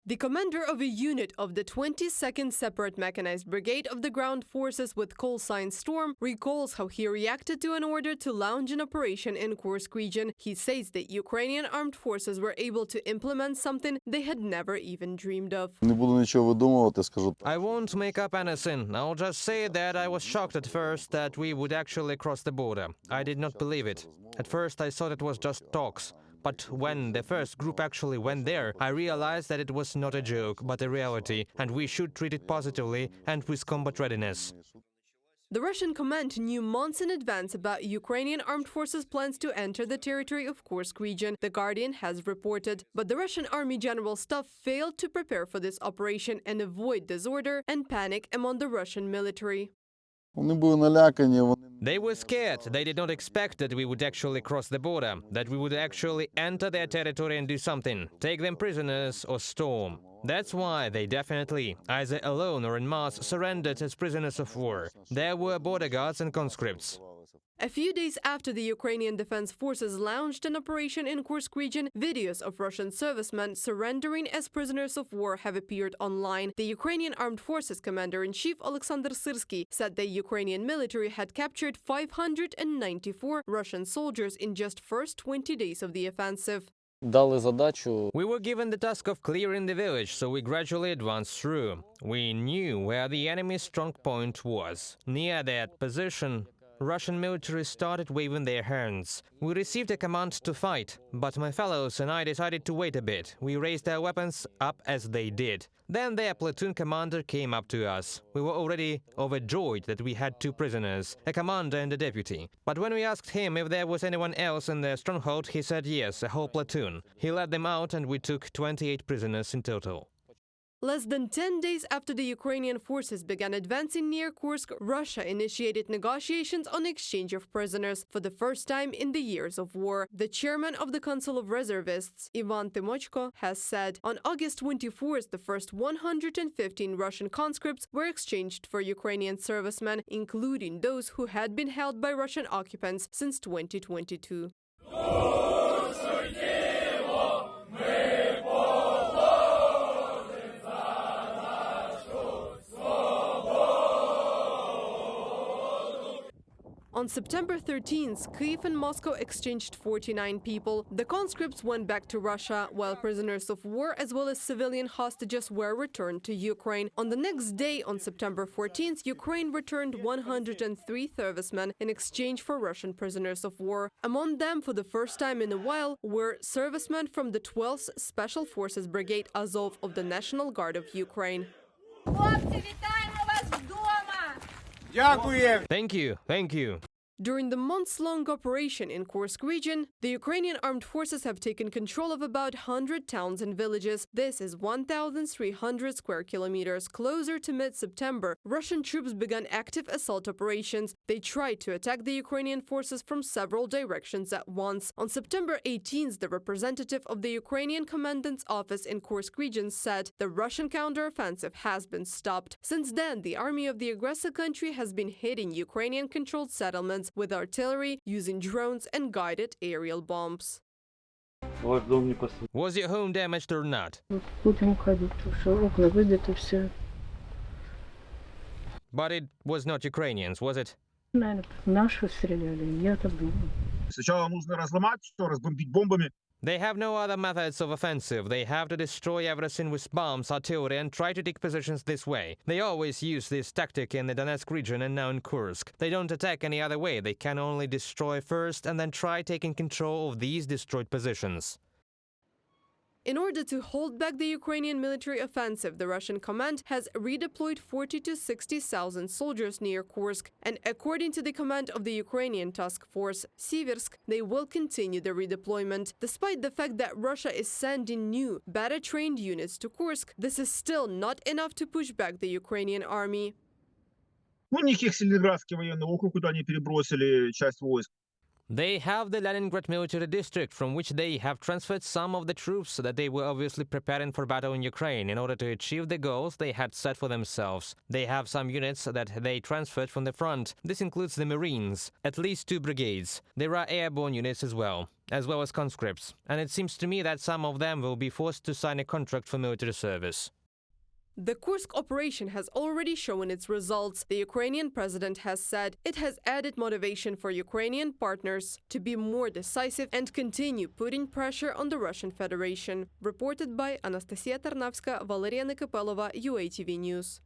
The commander of a unit of the 22nd Separate Mechanized Brigade of the Ground Forces with call sign Storm recalls how he reacted to an order to launch an operation in Kursk region. He says that Ukrainian armed forces were able to implement something they had never even dreamed of. I won't make up anything. I'll just say that I was shocked at first that we would actually cross the border. I did not believe it. At first I thought it was just talks. But when the first group actually went there, I realized that it was not a joke, but a reality, and we should treat it positively and with combat readiness. The Russian command knew months in advance about Ukrainian armed forces' plans to enter the territory of Kursk region, The Guardian has reported. But the Russian Army General Staff failed to prepare for this operation and avoid disorder and panic among the Russian military. They were scared. They did not expect that we would actually cross the border, that we would actually enter their territory and do something, take them prisoners or storm. That's why they definitely, either alone or en masse, surrendered as prisoners of war. There were border guards and conscripts. A few days after the Ukrainian Defense Forces launched an operation in Kursk region, videos of Russian servicemen surrendering as prisoners of war have appeared online. The Ukrainian Armed Forces Commander-in-Chief Alexander Syrsky said the Ukrainian military had captured 594 Russian soldiers in just first 20 days of the offensive. We were given the task of clearing the village, so we gradually advanced through. We knew where the enemy's strong point was. Near that position, Russian military started waving their hands. We received a command to fight, but my fellows and I decided to wait a bit. We raised our weapons up as they did. Then their platoon commander came up to us. We were already overjoyed that we had two prisoners, a commander and a deputy. But when we asked him if there was anyone else in the stronghold, he said yes, a whole platoon. He led them out and we took 28 prisoners in total. Less than 10 days after the Ukrainian forces began advancing near Kursk, Russia initiated negotiations on exchange of prisoners for the first time in the years of war. The chairman of the Council of Reservists, Ivan Tymochko, has said on August 24th, the first 115 Russian conscripts were exchanged for Ukrainian servicemen, including those who had been held by Russian occupants since 2022. On September 13th, Kyiv and Moscow exchanged 49 people. The conscripts went back to Russia, while prisoners of war as well as civilian hostages were returned to Ukraine. On the next day, on September 14th, Ukraine returned 103 servicemen in exchange for Russian prisoners of war. Among them, for the first time in a while, were servicemen from the 12th Special Forces Brigade Azov of the National Guard of Ukraine. Thank you. During the months-long operation in Kursk region, the Ukrainian armed forces have taken control of about 100 towns and villages. This is 1,300 square kilometers. Closer to mid-September, Russian troops began active assault operations. They tried to attack the Ukrainian forces from several directions at once. On September 18th, the representative of the Ukrainian commandant's office in Kursk region said the Russian counteroffensive has been stopped. Since then, the army of the aggressor country has been hitting Ukrainian-controlled settlements with artillery, using drones and guided aerial bombs. Was your home damaged or not? But it was not Ukrainians, was it? They have no other methods of offensive. They have to destroy everything with bombs, artillery, and try to take positions this way. They always use this tactic in the Donetsk region and now in Kursk. They don't attack any other way. They can only destroy first and then try taking control of these destroyed positions. In order to hold back the Ukrainian military offensive, the Russian command has redeployed 40,000 to 60,000 soldiers near Kursk. And according to the command of the Ukrainian task force, Siversk, they will continue the redeployment. Despite the fact that Russia is sending new, better trained units to Kursk, this is still not enough to push back the Ukrainian army. У них есть Ленинградский военный округ, куда они перебросили часть войск. They have the Leningrad military district, from which they have transferred some of the troops that they were obviously preparing for battle in Ukraine in order to achieve the goals they had set for themselves. They have some units that they transferred from the front. This includes the Marines, at least 2 brigades. There are airborne units as well as conscripts. And it seems to me that some of them will be forced to sign a contract for military service. The Kursk operation has already shown its results. The Ukrainian president has said it has added motivation for Ukrainian partners to be more decisive and continue putting pressure on the Russian Federation. Reported by Anastasia Tarnavska, Valeria Nekapelova, UATV News.